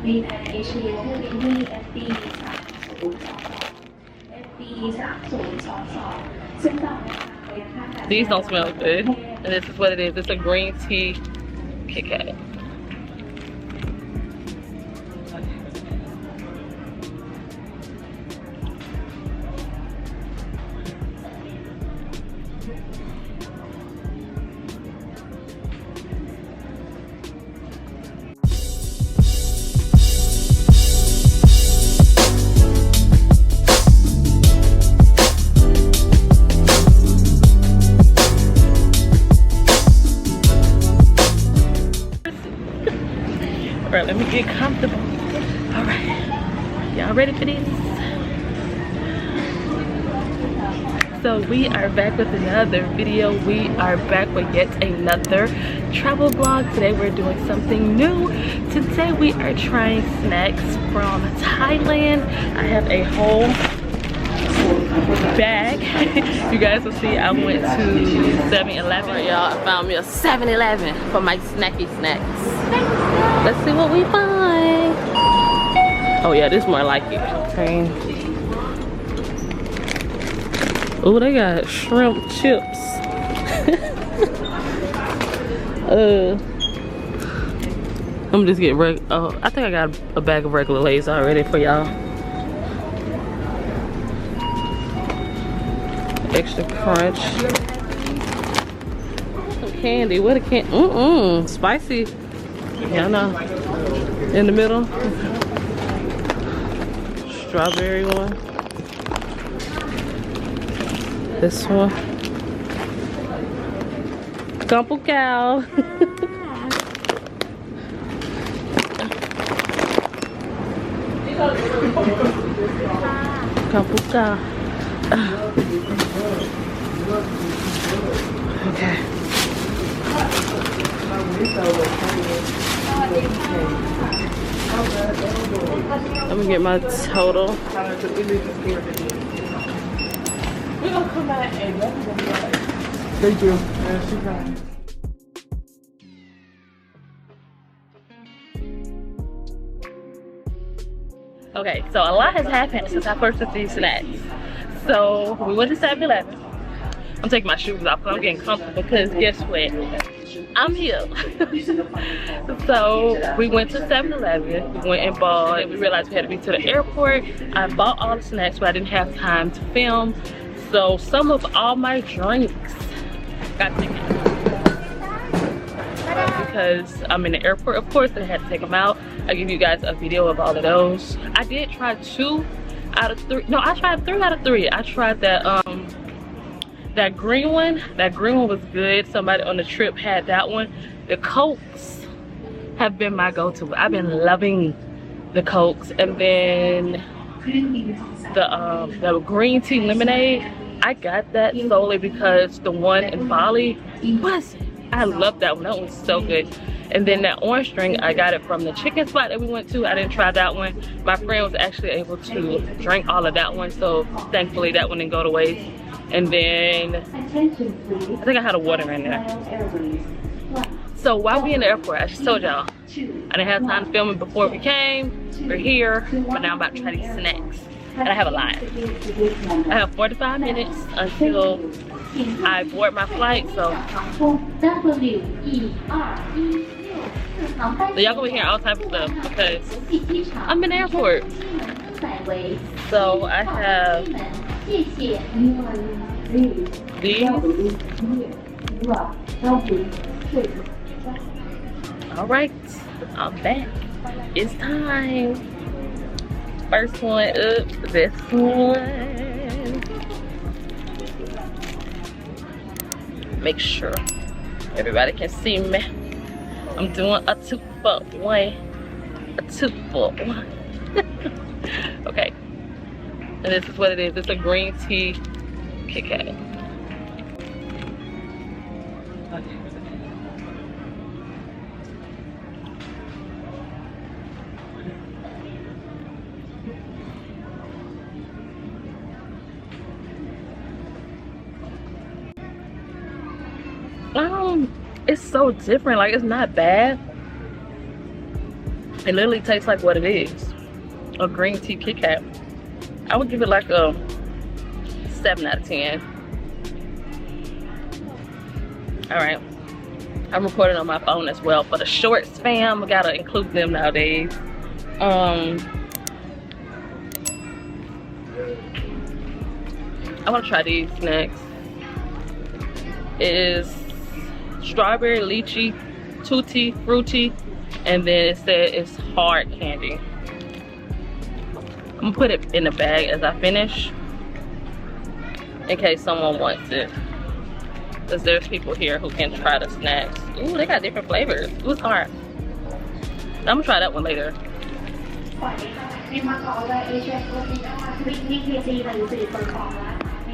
มีแอร์เอเชียเพื่อบินที่ FD3022 ซึ่งต่อนะคะเป็นค่าการ These don't smell good, and this is what it is. It's a green tea Kit Kat. Alright, let me get comfortable. Alright, y'all ready for this? So we are back with another video. We are back with yet another travel vlog. Today we're doing something new. Today we are trying snacks from Thailand. I have a whole bag. You guys will see I went to 7-Eleven. Alright, y'all, I found me a 7-Eleven for my snacky snacks. Let's see what we find. Oh yeah, this is more like it. Okay. Oh, they got shrimp chips. I'm just getting oh, I think I got a bag of regular Lay's already for y'all. Extra crunch. Some candy. What a candy? Spicy. Yeah, I know. In the middle. Strawberry one. This one. Couple cow. Couple cow. Okay. Let me get my total. We're gonna come back and thank you. Okay, so a lot has happened since I first took these snacks. So we went to 7-Eleven. I'm taking my shoes off because I'm getting comfortable because guess what? I'm here. So we went to 7-Eleven. We went and bought. We realized we had to be to the airport. I bought all the snacks, but I didn't have time to film. So some of all my drinks got taken out because I'm in the airport. Of course, I had to take them out. I'll give you guys a video of all of those. I did try 2 out of 3. No, I tried 3 out of 3. I tried that that green one. That green one was good. Somebody on the trip had that one. The Cokes have been my go-to. I've been loving the Cokes. And then the green tea lemonade, I got that solely because the one in Bali was, I love that one. That one was so good. And then that orange drink, I got it from the chicken spot that we went to. I didn't try that one. My friend was actually able to drink all of that one, so thankfully that one didn't go to waste. And then I think I had a water in there. So while we in the airport, I just told y'all, I didn't have time to film it before we came. We're here, but now I'm about to try these snacks. And I have a lot. I have 45 minutes until I board my flight, so y'all gonna hear all types of stuff because I'm in the airport. So I have these. Alright, I'm back. It's time. First one up, this one. Make sure everybody can see me. I'm doing a 2-for-1. A 2-for-1. Okay. And this is what it is. It's a green tea Kit Kat. It's so different. Like, it's not bad. It literally tastes like what it is, a green tea Kit Kat. I would give it like a 7 out of 10. All right, I'm recording on my phone as well for the shorts, fam. We gotta include them nowadays. I want to try these next. It is strawberry, lychee, tutti fruity, and then it said it's hard candy. I'm gonna put it in the bag as I finish in case someone wants it, because there's people here who can try the snacks. Ooh, they got different flavors. Ooh, it's hard. I'm gonna try that one later.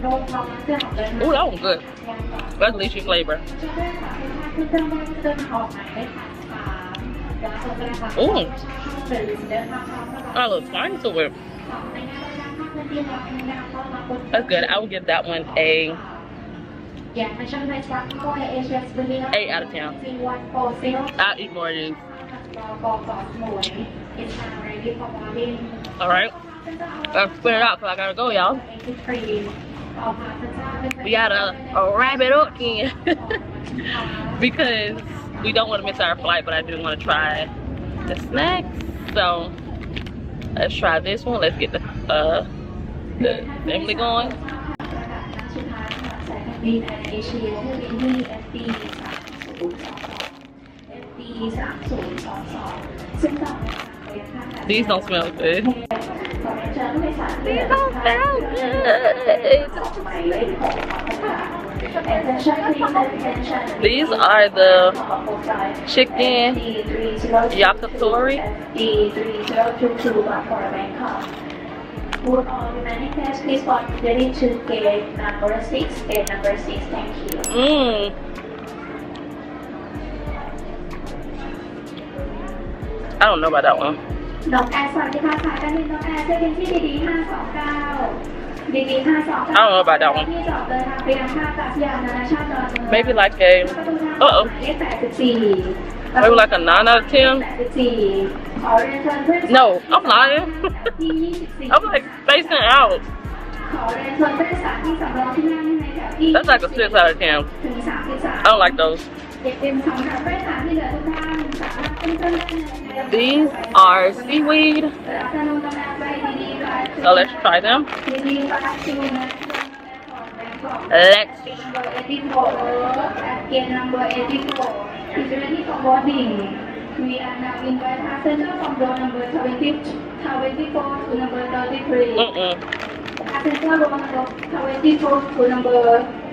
Ooh, that one's good. That's lychee flavor. Ooh, a little spine to it. That's good. I would give that one a 8 out of 10. I'll eat more of these. Alright, let's split it out because I gotta go, y'all. We gotta wrap it up again because we don't want to miss our flight, but I do want to try the snacks. So let's try this one. Let's get the assembly going. These don't smell good. These don't smell good. These are the chicken yakitori. Would all remaining guests please got ready to gate number 6? Gate number 6, thank you. I don't know about that one. น้องแอร์สวัสดีค่ะสายการบินน้องแอร์เช็คอินที่ดีๆ529 ดีๆ529 I don't know about that one. ที่จอดเดินทางไปยังท่าอากาศยานนานาชาติดอนเมือง Maybe like a maybe like a 9 out of 10. No, I'm lying. I'm like spacing out. That's like a 6 out of 10. I don't like those. These are seaweed. So let's try them. Let's. We are now invite passenger from door number 24 to number 33. Passenger door number 24 to number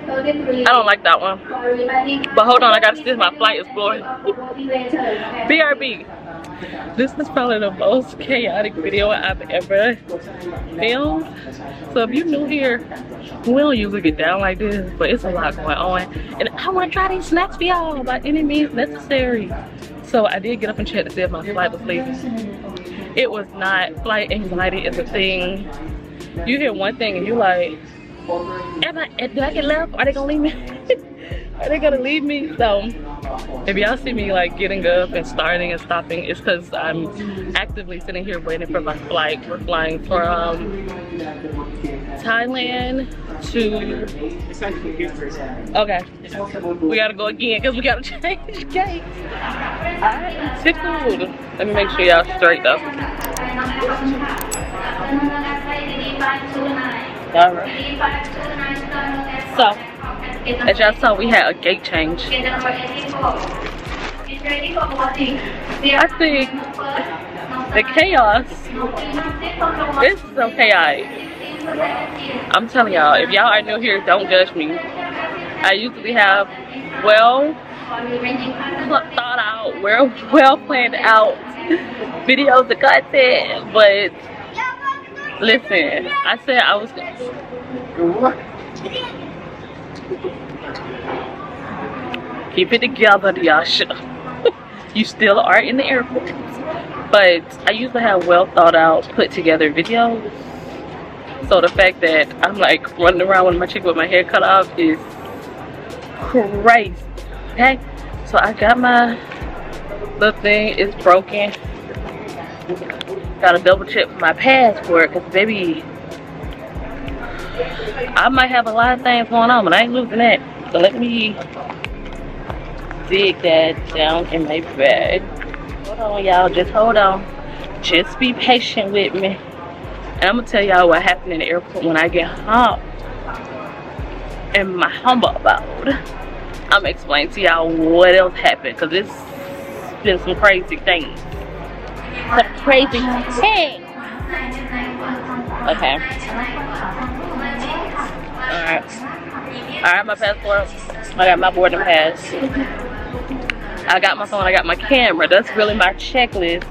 33. I don't like that one. But hold on, I gotta see if my flight is blowing. BRB. This is probably the most chaotic video I've ever filmed. So if you're new here, we don't usually get down like this, but it's a lot going on. And I want to try these snacks for y'all by any means necessary. So I did get up and check to see if my flight was leaving. It was not. Flight anxiety is a thing. You hear one thing and you like, did I get left? Are they gonna leave me? Are they gonna leave me? So if y'all see me like getting up and starting and stopping, it's because I'm actively sitting here waiting for my flight. We're flying from Thailand to, okay, we gotta go again because we gotta change gates. I'm tickled. Let me make sure y'all straight though. All right. So as y'all saw, we had a gate change. I think the chaos is so chaotic. I'm telling y'all, if y'all are new here, don't judge me. I usually have well thought out, well planned out videos and content, but listen, I said I was keep it together, Diasha. You still are in the airport. But I usually have well thought out, put together videos. So the fact that I'm like running around with my chick with my hair cut off is crazy. Okay? So I got my little thing, it's broken. Gotta double check my passport, cause baby, I might have a lot of things going on, but I ain't losing that. So let me dig that down in my bag. Hold on, y'all. Just hold on. Just be patient with me. And I'm gonna tell y'all what happened in the airport when I get home. In my humble abode, I'm gonna explain to y'all what else happened, cause it's been some crazy things. Some crazy things. Okay. Alright, my passport. I got my boarding pass. I got my phone, I got my camera. That's really my checklist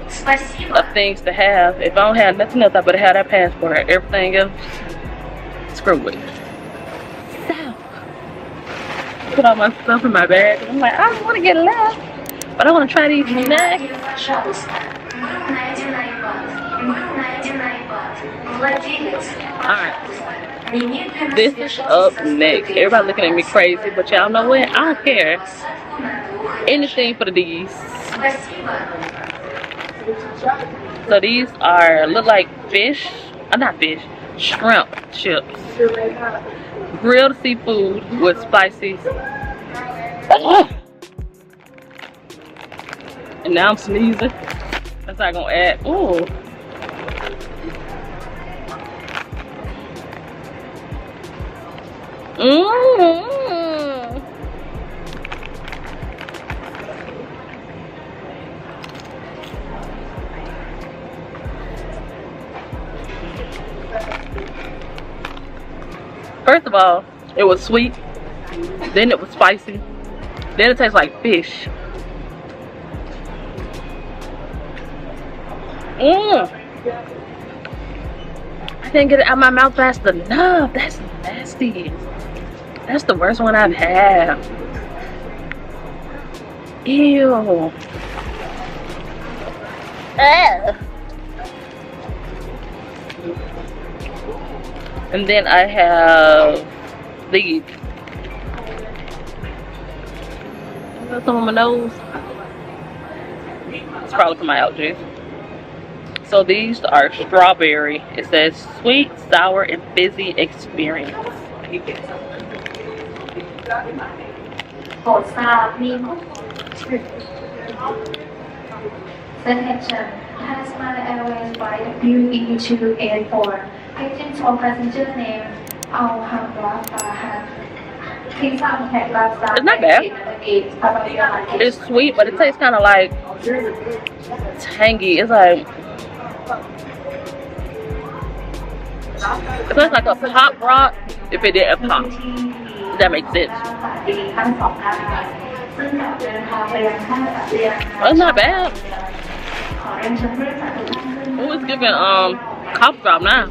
of things to have. If I don't have nothing else, I better have that passport. Everything else, screw it. So, put all my stuff in my bag. I'm like, I don't want to get left, but I want to try these snacks. Alright. This is up next. Everybody looking at me crazy, but y'all know what? I don't care. Anything for the D's. So these are, look like fish. Not fish. Shrimp chips. Grilled seafood with spicy. And now I'm sneezing. That's not gonna add. Ooh. First of all, it was sweet, then it was spicy, then it tastes like fish. I didn't get it out of my mouth fast enough. That's nasty. That's the worst one I've had. Ew. And then I have these. Some on my nose. It's probably from my allergies. So these are strawberry. It says sweet, sour, and fizzy experience. Attention, Tasman Airways flight WE284. Agent or passenger name Please contact us. It's not bad. It's sweet, but it tastes kind of like tangy. It's like it tastes like a pop rock if it didn't pop. If that makes sense. It's not bad. Oh, it's giving cough drop now.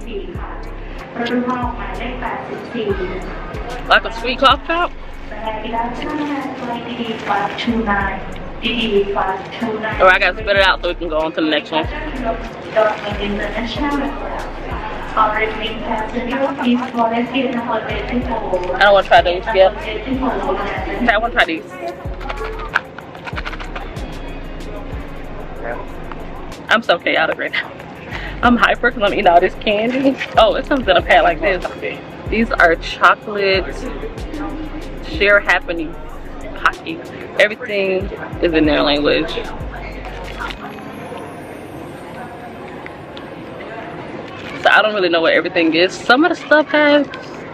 Like a sweet cough drop. Or I gotta spit it out so we can go on to the next one. I don't want to try those yet. Okay, I want to try these. I'm so chaotic right now. I'm hyper because I'm eating all this candy. Oh, it comes in a pack like this. These are chocolate share happening Pahokee. Everything is in their language. So I don't really know what everything is. Some of the stuff has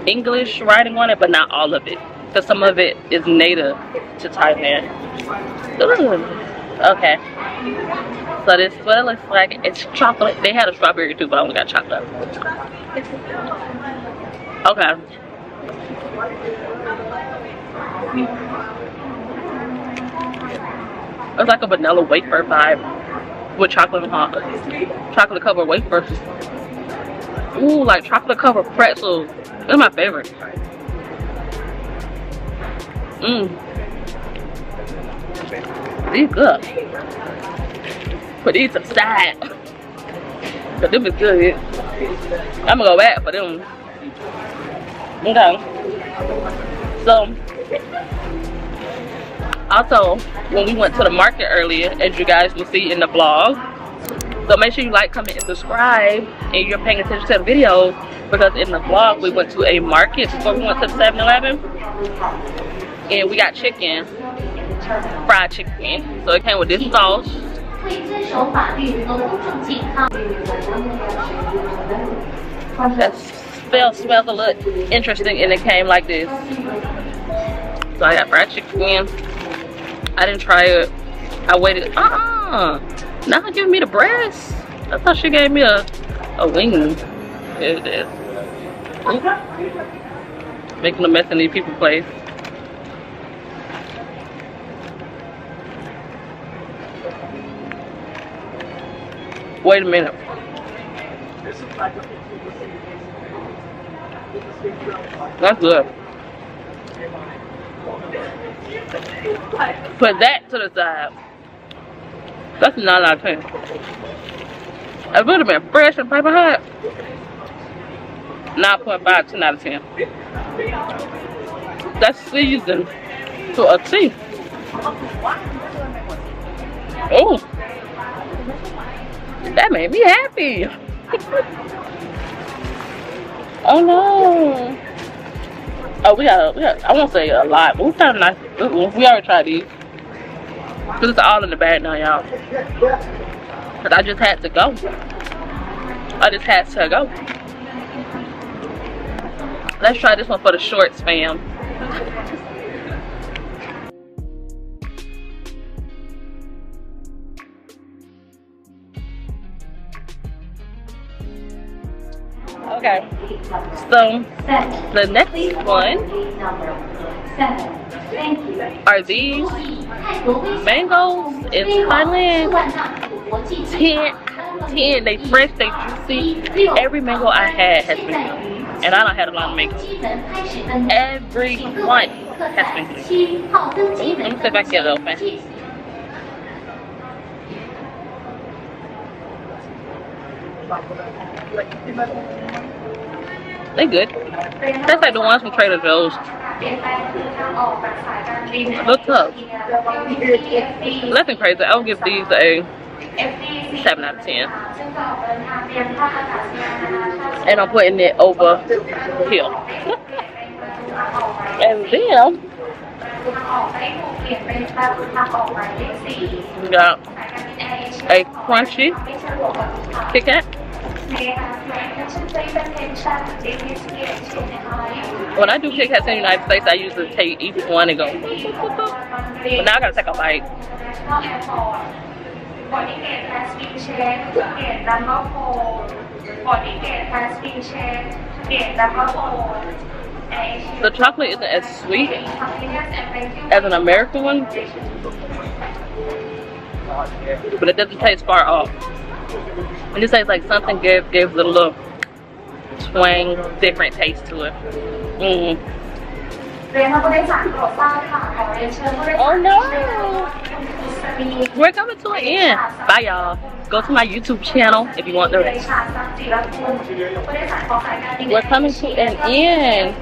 English writing on it, but not all of it. Because some of it is native to Thailand. Ooh. Okay. So this is what it looks like. It's chocolate. They had a strawberry too, but I only got chocolate. Okay. It's like a vanilla wafer vibe with chocolate covered wafers. Ooh, like chocolate covered pretzels. They're my favorite. These good. Put these to the side. But them is good. I'm gonna go back for them. Okay. So, also, when we went to the market earlier, as you guys will see in the vlog, So make sure you like, comment, and subscribe, and you're paying attention to the videos, because in the vlog we went to a market before we went to the 7-Eleven, and we got chicken, fried chicken. So it came with this sauce. That smells a little interesting, and it came like this. So I got fried chicken. I didn't try it. I waited. Now they're giving me the breast. I thought she gave me a wing. There it is. Making a mess in these people's place. Wait a minute. That's good. Put that to the side. That's a 9 out of 10. It would have been fresh and paper hot. 9.5, 10 out of 10. That's seasoned to a T. Oh, that made me happy. Oh no. Oh, we got, I won't say a lot, but we found a nice, we already tried these. Cause it's all in the bag now, y'all. Cause I just had to go. Let's try this one for the shorts, fam. Okay, so the next one are these mangoes in Thailand. 10, they fresh, they juicy. Every mango I had has been good, and I don't have a lot of mangoes. Every one has been good. Let me see if I can get it open. They good. That's like the ones from Trader Joe's. Look tough. Nothing crazy. I'll give these a 7 out of 10. And I'm putting it over here. And then we got a crunchy Kit Kat. When I do Kit Kats in the United States, I usually take each one and go. But now I gotta take a bite. The chocolate isn't as sweet as an American one, but it doesn't taste far off. And this tastes like something gives it a little twang, different taste to it. Oh no! We're coming to an end. Bye y'all. Go to my YouTube channel if you want the rest. We're coming to an end.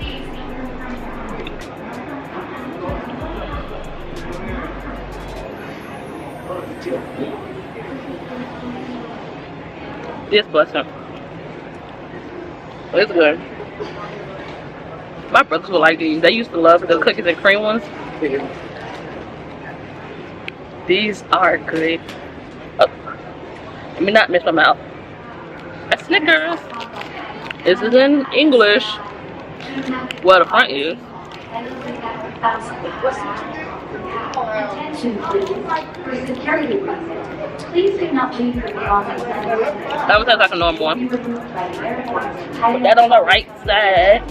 This busting. It's good. My brothers would like these. They used to love the cookies and cream ones. These are good. Oh, let me not miss my mouth. A Snickers. This is in English. Well, the front is. Please do not leave your belongings. That was like a normal one. Put that on the right side.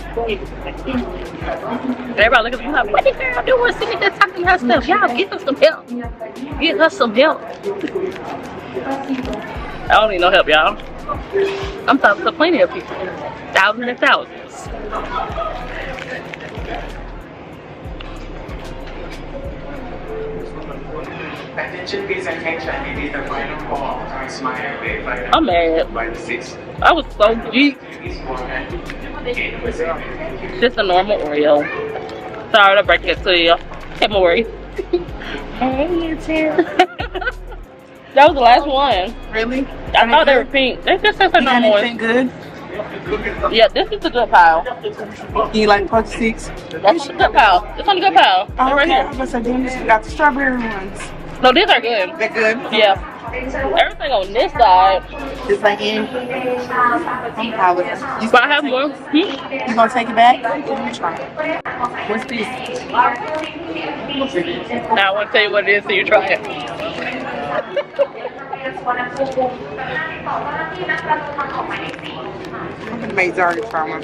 Everybody look at me like, what the girl doing sitting there talking her stuff? Y'all get her some help. Get her some help. I don't need no help, y'all. I'm talking to plenty of people. Thousands and thousands. Attention presentation, it is the final call. I'm mad. I was so geek. Just a normal Oreo. Sorry to break it to you. Hey, Maury. Hey, you too. That was the last one. Really? I thought they were pink. They just said no more. Anything good? Yeah, this is the good pile. You like Pork 6? That's the good pile. It's on the good pile. They're Oh, right okay. I here. was gonna say, damn, this got the strawberry ones. No, these are good. They're good? Yeah. Everything on this side. Just like in. But I have more. You gonna take it back? Let me try. What's this? Now I want to tell you what it is so you try it. I'm gonna make Zarya try one.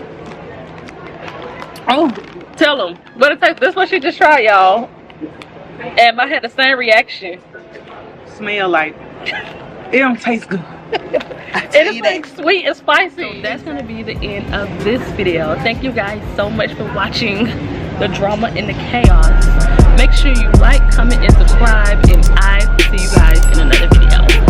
Oh, tell them. What it tastes. This is what she just tried, y'all. And I had the same reaction. Smell like it don't taste good. It is like sweet and spicy. So that's gonna be the end of this video. Thank you guys so much for watching the drama and the chaos. Make sure you like, comment, and subscribe, and I see you guys in another video.